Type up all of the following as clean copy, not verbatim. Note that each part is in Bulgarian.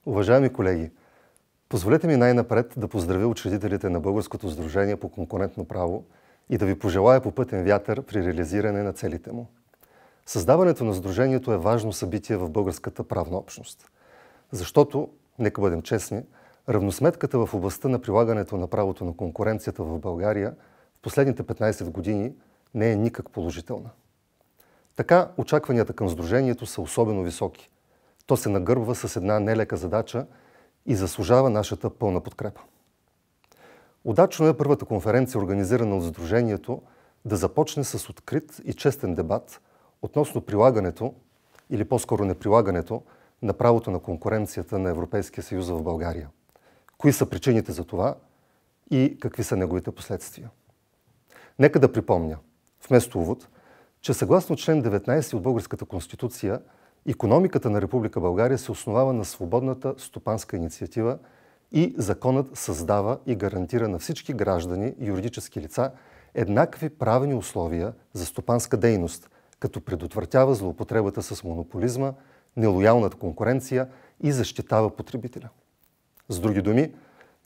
Уважаеми колеги, позволете ми най-напред да поздравя учредителите на Българското сдружение по конкурентно право и да ви пожелая попътен вятър при реализиране на целите му. Създаването на сдружението е важно събитие в българската правна общност. Защото, нека бъдем честни, равносметката в областта на прилагането на правото на конкуренцията в България в последните 15 години не е никак положителна. Така, очакванията към сдружението са особено високи. То се нагърбва с една нелека задача и заслужава нашата пълна подкрепа. Удачно е първата конференция, организирана от сдружението, да започне с открит и честен дебат относно прилагането, или по-скоро неприлагането, на правото на конкуренцията на Европейския съюз в България. Кои са причините за това и какви са неговите последствия? Нека да припомня, вместо увод, че съгласно член 19 от Българската конституция, икономиката на Република България се основава на свободната стопанска инициатива и законът създава и гарантира на всички граждани и юридически лица еднакви правни условия за стопанска дейност, като предотвратява злоупотребата с монополизма, нелоялната конкуренция и защитава потребителя. С други думи,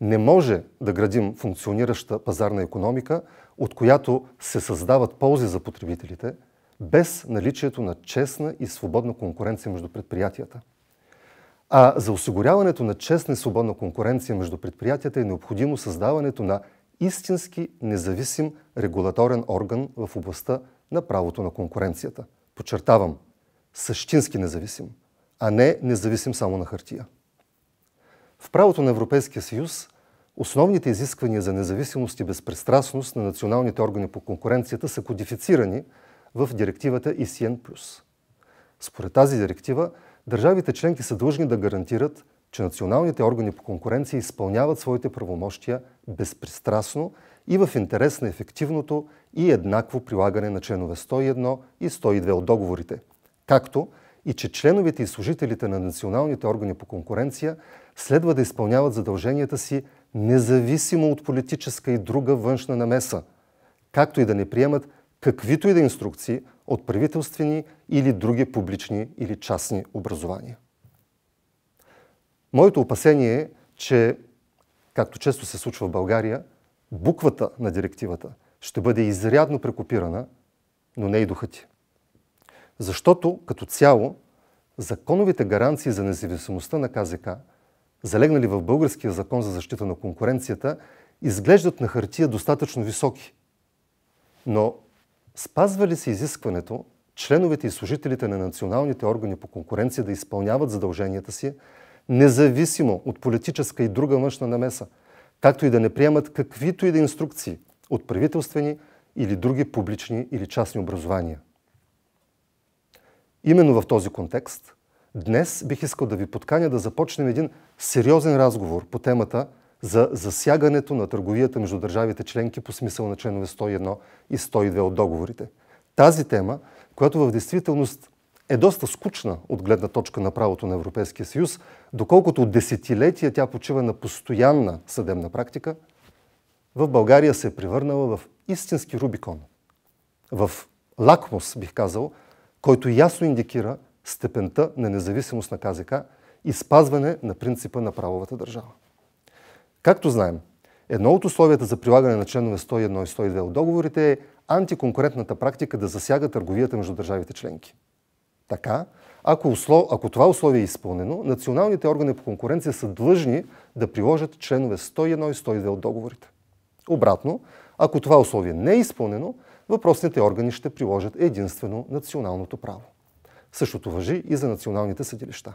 не може да градим функционираща пазарна икономика, от която се създават ползи за потребителите, без наличието на честна и свободна конкуренция между предприятията. А за осигуряването на честна и свободна конкуренция между предприятията е необходимо създаването на истински независим регулаторен орган в областта на правото на конкуренцията. Подчертавам, същински независим, а не независим само на хартия. В правото на Европейския съюз основните изисквания за независимост и безпристрастност на националните органи по конкуренцията са кодифицирани в директивата ECN+. Според тази директива, държавите членки са длъжни да гарантират, че националните органи по конкуренция изпълняват своите правомощия безпристрастно и в интерес на ефективното и еднакво прилагане на членове 101 и 102 от договорите, както и че членовете и служителите на националните органи по конкуренция следва да изпълняват задълженията си независимо от политическа и друга външна намеса, както и да не приемат каквито и да инструкции от правителствени или други публични или частни образования. Моето опасение е, че, както често се случва в България, буквата на директивата ще бъде изрядно прекопирана, но не и духът ти. Защото, като цяло, законовите гаранции за независимостта на КЗК, залегнали в българския закон за защита на конкуренцията, изглеждат на хартия достатъчно високи. Но спазва ли се изискването членовете и служителите на националните органи по конкуренция да изпълняват задълженията си, независимо от политическа и друга външна намеса, както и да не приемат каквито и да инструкции от правителствени или други публични или частни образования? Именно в този контекст, днес бих искал да ви подканя да започнем един сериозен разговор по темата за засягането на търговията между държавите членки по смисъл на членове 101 и 102 от договорите. Тази тема, която в действителност е доста скучна от гледна точка на правото на Европейския съюз, доколкото от десетилетия тя почива на постоянна съдебна практика, в България се е превърнала в истински Рубикон. В лакмус, бих казал, който ясно индикира степента на независимост на КЗК и спазване на принципа на правовата държава. Както знаем, едно от условията за прилагане на членове 101 и 102 от договорите е антиконкурентната практика да засяга търговията между държавите членки. Така, ако това условие е изпълнено, националните органи по конкуренция са длъжни да приложат членове 101 и 102 от договорите. Обратно, ако това условие не е изпълнено, въпросните органи ще приложат единствено националното право. Същото важи и за националните съдилища.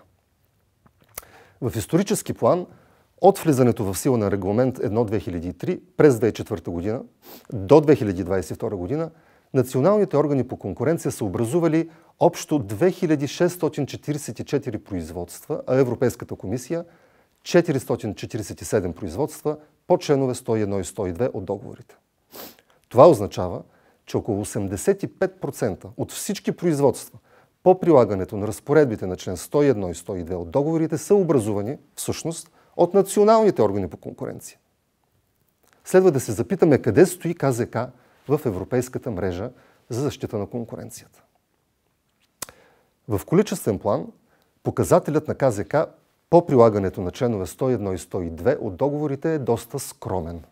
В исторически план, от влизането в сила на регламент 1/2003 през 2004 година до 2022 година, националните органи по конкуренция са образували общо 2644 производства, а Европейската комисия 447 производства по членове 101 и 102 от договорите. Това означава, че около 85% от всички производства по прилагането на разпоредбите на член 101 и 102 от договорите са образувани всъщност от националните органи по конкуренция. Следва да се запитаме къде стои КЗК в европейската мрежа за защита на конкуренцията. В количествен план показателят на КЗК по прилагането на членове 101 и 102 от договорите е доста скромен.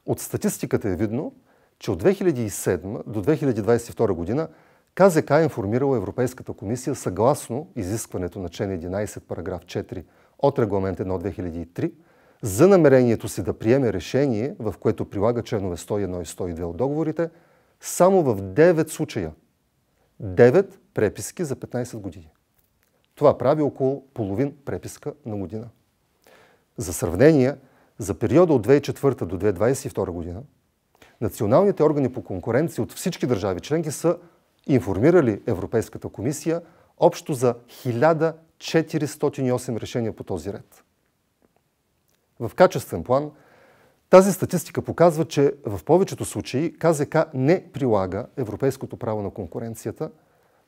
От статистиката е видно, че от 2007 до 2022 година КЗК е информирала Европейската комисия съгласно изискването на член 11, параграф 4 от Регламент 1 от 2003 за намерението си да приеме решение, в което прилага членове 101 и 102 от договорите, само в 9 случая. 9 преписки за 15 години. Това прави около половин преписка на година. За сравнение, за периода от 2004 до 2022 година, националните органи по конкуренция от всички държави членки са информирали Европейската комисия общо за 1408 решения по този ред. В качествен план, тази статистика показва, че в повечето случаи КЗК не прилага европейското право на конкуренцията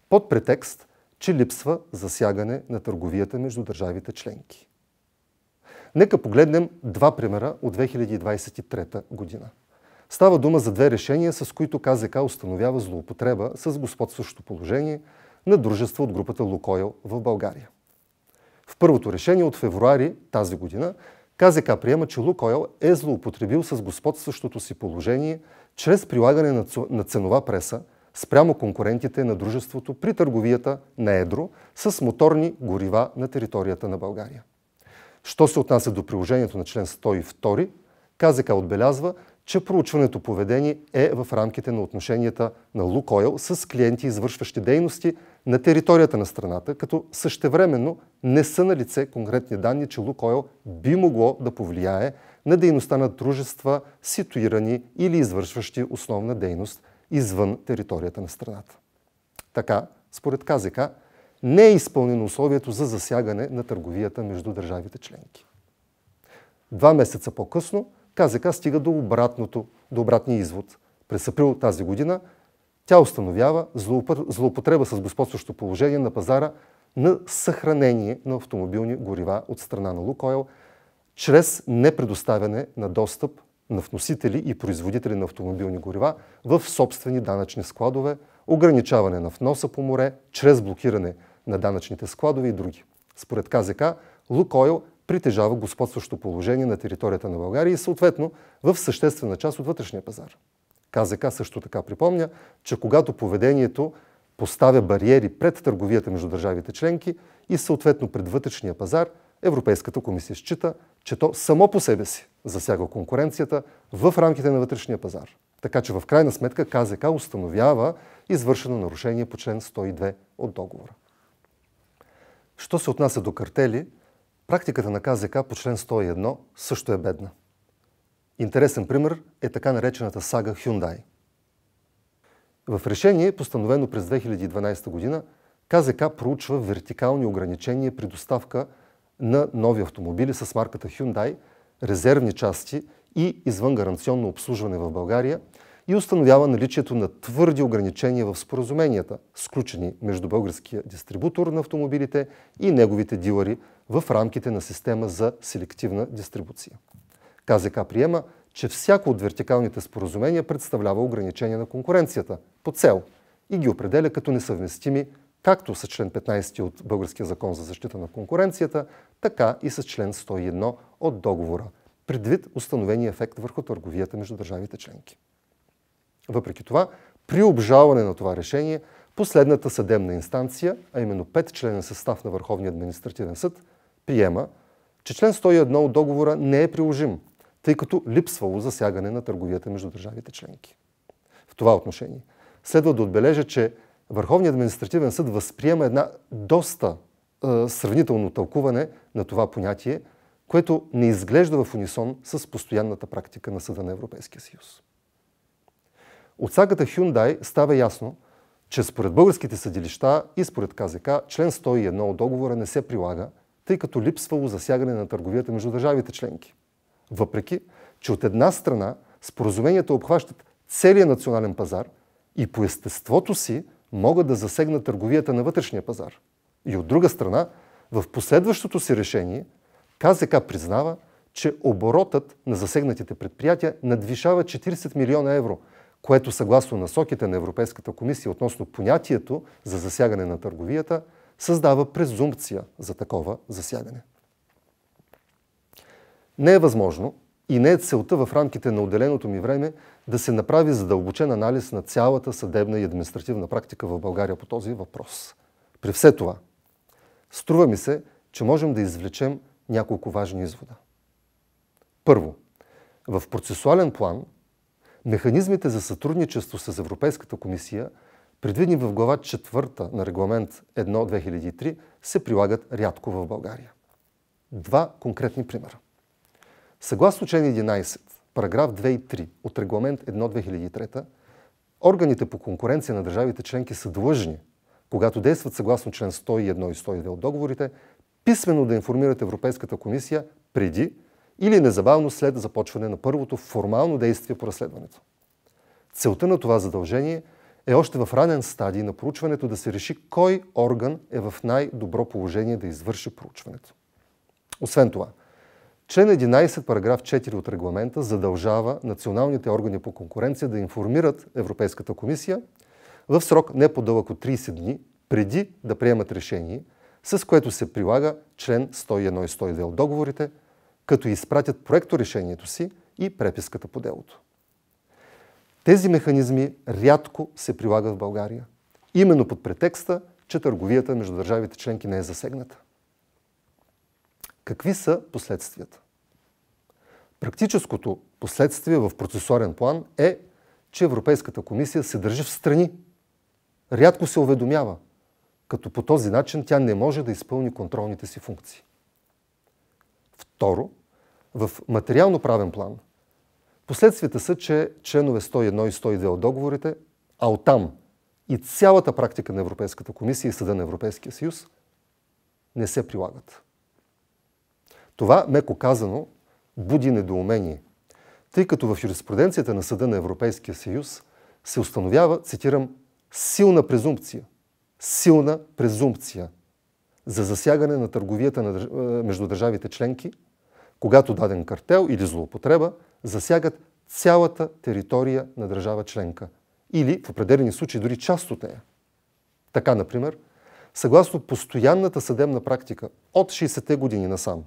под претекст, че липсва засягане на търговията между държавите членки. Нека погледнем два примера от 2023 година. Става дума за две решения, с които КЗК установява злоупотреба с господстващото положение на дружества от групата Лукойл в България. В първото решение от февруари тази година КЗК приема, че Лукойл е злоупотребил с господстващото си положение чрез прилагане на ценова преса спрямо конкурентите на дружеството при търговията на едро с моторни горива на територията на България. Що се отнася до приложението на член 102, КЗК отбелязва, че проучването поведение е в рамките на отношенията на Лукойл с клиенти, извършващи дейности на територията на страната, като същевременно не са на лице конкретни данни, че Лукойл би могло да повлияе на дейността на дружества, ситуирани или извършващи основна дейност извън територията на страната. Така, според КЗК, не е изпълнено условието за засягане на търговията между държавите членки. 2 месеца по-късно КЗК стига до обратния извод. През април тази година тя установява злоупотреба с господстващо положение на пазара на съхранение на автомобилни горива от страна на Лукойл чрез непредоставяне на достъп на вносители и производители на автомобилни горива в собствени данъчни складове, ограничаване на вноса по море, чрез блокиране на данъчните складове и други. Според КЗК, Лукойл притежава господстващо положение на територията на България и съответно в съществена част от вътрешния пазар. КЗК също така припомня, че когато поведението поставя бариери пред търговията между държавите членки и съответно пред вътрешния пазар, Европейската комисия счита, че то само по себе си засяга конкуренцията в рамките на вътрешния пазар. Така че в крайна сметка КЗК установява извършено нарушение по член 102 от договора. Що се отнася до картели, практиката на КЗК по член 101 също е бедна. Интересен пример е така наречената сага Hyundai. В решение, постановено през 2012 година, КЗК проучва вертикални ограничения при доставка на нови автомобили с марката Hyundai, резервни части и извънгаранционно обслужване в България и установява наличието на твърди ограничения в споразуменията, сключени между българския дистрибутор на автомобилите и неговите дилъри в рамките на система за селективна дистрибуция. КЗК приема, че всяко от вертикалните споразумения представлява ограничение на конкуренцията по цел и ги определя като несъвместими както с член 15 от Българския закон за защита на конкуренцията, така и с член 101 от договора, предвид установения ефект върху търговията между държавите членки. Въпреки това, при обжалване на това решение, последната съдебна инстанция, а именно 5-членен състав на Върховния административен съд, приема, че член 101 от договора не е приложим, тъй като липсвало засягане на търговията между държавите членки. В това отношение следва да отбележа, че Върховният административен съд възприема една доста сравнително тълкуване на това понятие, което не изглежда в унисон с постоянната практика на Съда на Европейския съюз. От сагата Hyundai става ясно, че според българските съдилища и според КЗК член 101 от договора не се прилага, тъй като липсвало засягане на търговията между държавите членки. Въпреки, че от една страна споразуменията обхващат целия национален пазар и по естеството си могат да засегнат търговията на вътрешния пазар. И от друга страна, в последващото си решение, КЗК признава, че оборотът на засегнатите предприятия надвишава 40 милиона евро, което съгласно насоките на Европейската комисия относно понятието за засягане на търговията, създава презумпция за такова засягане. Не е възможно и не е целта в рамките на отделеното ми време да се направи задълбочен анализ на цялата съдебна и административна практика в България по този въпрос. При все това, струва ми се, че можем да извлечем няколко важни извода. Първо, в процесуален план механизмите за сътрудничество с Европейската комисия, предвидени в глава 4 на регламент 1/2003, се прилагат рядко в България. Два конкретни примера. Съгласно член 11, параграф 2 и 3 от регламент 1/2003, органите по конкуренция на държавите членки са длъжни, когато действат съгласно член 101 и 102 от договорите, писмено да информират Европейската комисия преди или незабавно след започване на първото формално действие по разследването. Целта на това задължение е още в ранен стадий на проучването да се реши кой орган е в най-добро положение да извърши проучването. Освен това, член 11, параграф 4 от регламента задължава националните органи по конкуренция да информират Европейската комисия в срок не по-дълъг от 30 дни преди да приемат решение, с което се прилага член 101 и 102 от договорите, като изпратят проекторешението си и преписката по делото. Тези механизми рядко се прилагат в България, именно под претекста, че търговията между държавите членки не е засегната. Какви са последствията? Практическото последствие в процесуален план е, че Европейската комисия се държи в страни. Рядко се уведомява, като по този начин тя не може да изпълни контролните си функции. Второ, в материално-правен план последствията са, че членове 101 и 102 от договорите, а оттам и цялата практика на Европейската комисия и Съда на Европейския съюз не се прилагат. Това, меко казано, буди недоумение, тъй като в юриспруденцията на Съда на Европейския съюз се установява, цитирам, силна презумпция за засягане на търговията между държавите членки, когато даден картел или злоупотреба засягат цялата територия на държава членка или в определени случаи дори част от нея. Така, например, съгласно постоянната съдебна практика от 60-те години насам,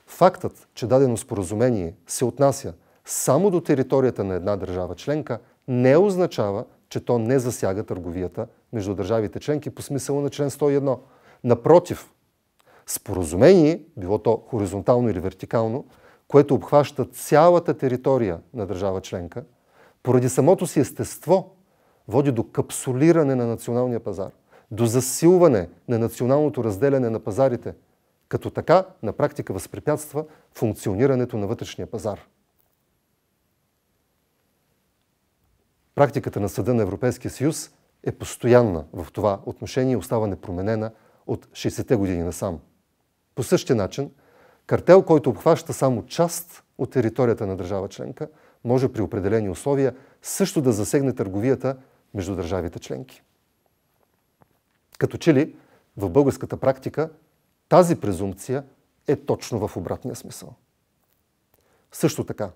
фактът, че дадено споразумение се отнася само до територията на една държава членка, не означава, че то не засяга търговията между държавите членки по смисъла на член 101. Напротив, споразумение, било то хоризонтално или вертикално, което обхваща цялата територия на държава членка, поради самото си естество води до капсулиране на националния пазар, до засилване на националното разделяне на пазарите, като така на практика възпрепятства функционирането на вътрешния пазар. Практиката на Съда на Европейския съюз е постоянна в това отношение и остава непроменена от 60-те години насам. По същия начин, картел, който обхваща само част от територията на държава членка, може при определени условия също да засегне търговията между държавите членки. Като че ли в българската практика тази презумпция е точно в обратния смисъл. Също така,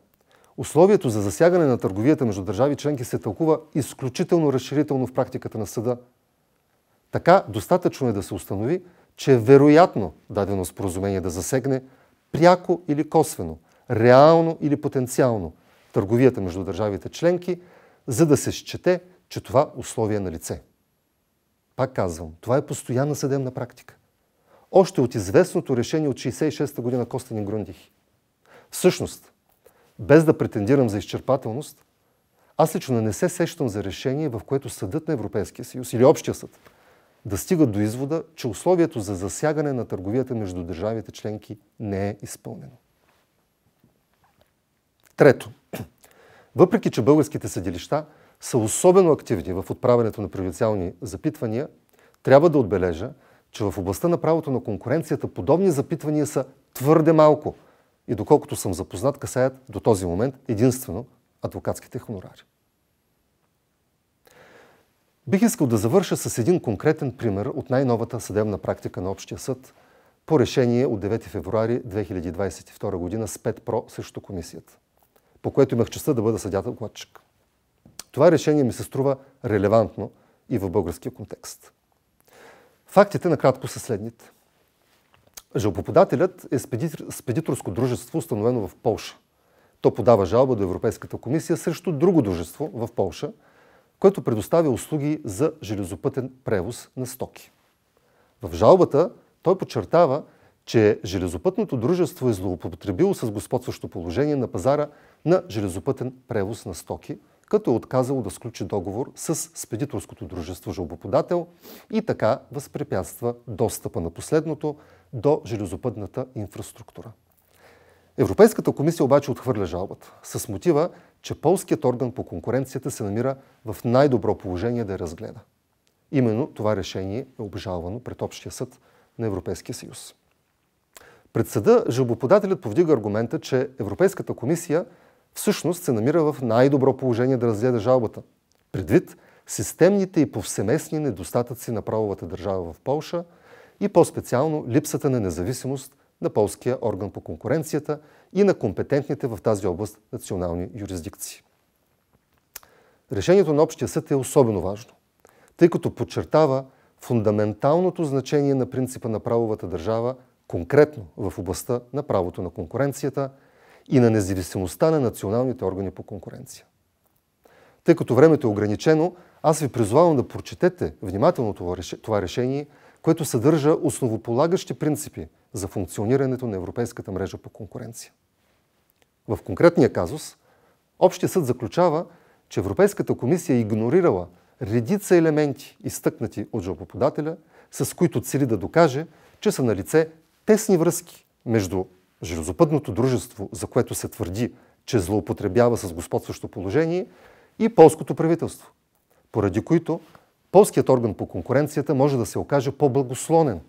условието за засягане на търговията между държави членки се тълкува изключително разширително в практиката на съда. Така достатъчно е да се установи, че е вероятно дадено споразумение да засегне пряко или косвено, реално или потенциално търговията между държавите членки, за да се счете, че това условие е на лице. Пак казвам, това е постоянна съдебна практика. Още от известното решение от 1966 година Костадин Грундих. Всъщност, без да претендирам за изчерпателност, аз лично не се сещам за решение, в което Съдът на Европейския съюз или Общия съд да стигат до извода, че условието за засягане на търговията между държавите членки не е изпълнено. Трето, въпреки че българските съдилища са особено активни в отправянето на преюдициални запитвания, трябва да отбележа, че в областта на правото на конкуренцията подобни запитвания са твърде малко и доколкото съм запознат, касаят до този момент единствено адвокатските хонорари. Бих искал да завърша с един конкретен пример от най-новата съдебна практика на Общия съд по решение от 9 февруари 2022 година с 5 ПРО срещу комисията, по което имах честта да бъда съдия-докладчик. Това решение ми се струва релевантно и в българския контекст. Фактите накратко са следните. Жалбоподателят е спедиторско дружество, установено в Полша. То подава жалба до Европейската комисия срещу друго дружество в Полша, което предоставя услуги за железопътен превоз на стоки. В жалбата той подчертава, че железопътното дружество е злоупотребило с господстващо положение на пазара на железопътен превоз на стоки, като е отказало да сключи договор с спедиторското дружество жалбоподател и така възпрепятства достъпа на последното до железопътната инфраструктура. Европейската комисия обаче отхвърля жалбата с мотива, че полският орган по конкуренцията се намира в най-добро положение да я разгледа. Именно това решение е обжалвано пред Общия съд на Европейския съюз. Пред съда жалбоподателят повдига аргумента, че Европейската комисия всъщност се намира в най-добро положение да разгледа жалбата, предвид системните и повсеместни недостатъци на правовата държава в Полша и по-специално липсата на независимост на полския орган по конкуренцията и на компетентните в тази област национални юрисдикции. Решението на Общия съд е особено важно, тъй като подчертава фундаменталното значение на принципа на правовата държава, конкретно в областта на правото на конкуренцията и на независимостта на националните органи по конкуренция. Тъй като времето е ограничено, аз ви призовавам да прочетете внимателно това решение, което съдържа основополагащи принципи за функционирането на Европейската мрежа по конкуренция. В конкретния казус, Общия съд заключава, че Европейската комисия е игнорирала редица елементи, изтъкнати от жалбоподателя, с които цели да докаже, че са налице тесни връзки между железопътното дружество, за което се твърди, че злоупотребява с господстващо положение, и полското правителство, поради които полският орган по конкуренцията може да се окаже по-благословен,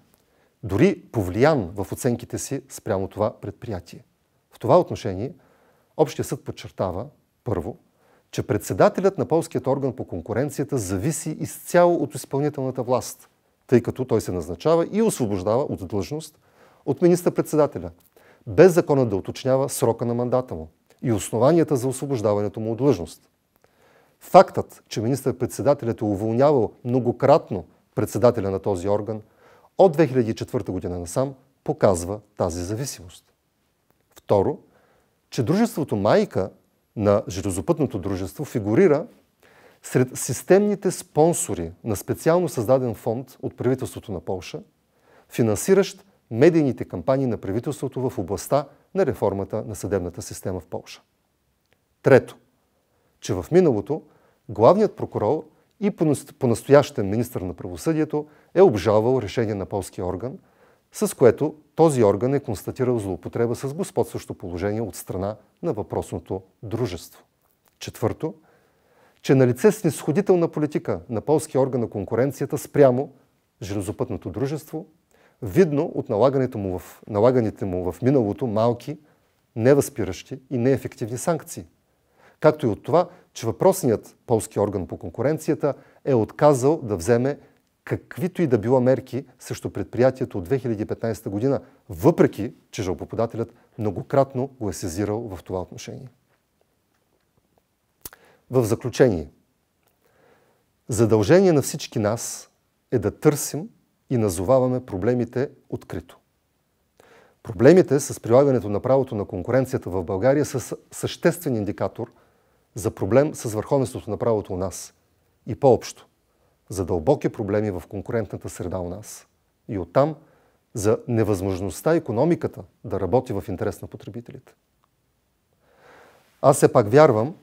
дори повлиян в оценките си спрямо това предприятие. В това отношение Общия съд подчертава, първо, че председателят на полският орган по конкуренцията зависи изцяло от изпълнителната власт, тъй като той се назначава и освобождава от длъжност от министър-председателя, без законът да уточнява срока на мандата му и основанията за освобождаването му от длъжност. Фактът, че министър-председателят е уволнявал многократно председателя на този орган от 2004 година насам, показва тази зависимост. Второ, че дружеството майка на железопътното дружество фигурира сред системните спонсори на специално създаден фонд от правителството на Полша, финансиращ медийните кампании на правителството в областта на реформата на съдебната система в Полша. Трето, че в миналото главният прокурор и по-настоящен министър на правосъдието е обжалвал решение на полския орган, с което този орган е констатирал злоупотреба с господстващо положение от страна на въпросното дружество. Четвърто, че налице снизходителна политика на полския орган на конкуренцията спрямо железопътното дружество, видно от налаганите му в миналото малки, невъзпиращи и неефективни санкции, както и от това, че въпросният полски орган по конкуренцията е отказал да вземе каквито и да било мерки срещу предприятието от 2015 година, въпреки че жалбоподателят многократно го е сезирал в това отношение. В заключение, задължение на всички нас е да търсим и назоваваме проблемите открито. Проблемите с прилагането на правото на конкуренцията в България са съществен индикатор за проблем с върховенството на правото у нас и по-общо за дълбоки проблеми в конкурентната среда у нас и оттам за невъзможността икономиката да работи в интерес на потребителите. Аз все пак вярвам,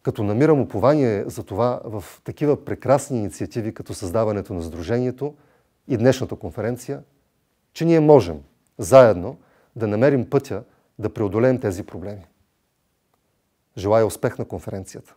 като намирам упование за това в такива прекрасни инициативи, като създаването на Сдружението и днешната конференция, че ние можем заедно да намерим пътя да преодолеем тези проблеми. Желая успех на конференцията!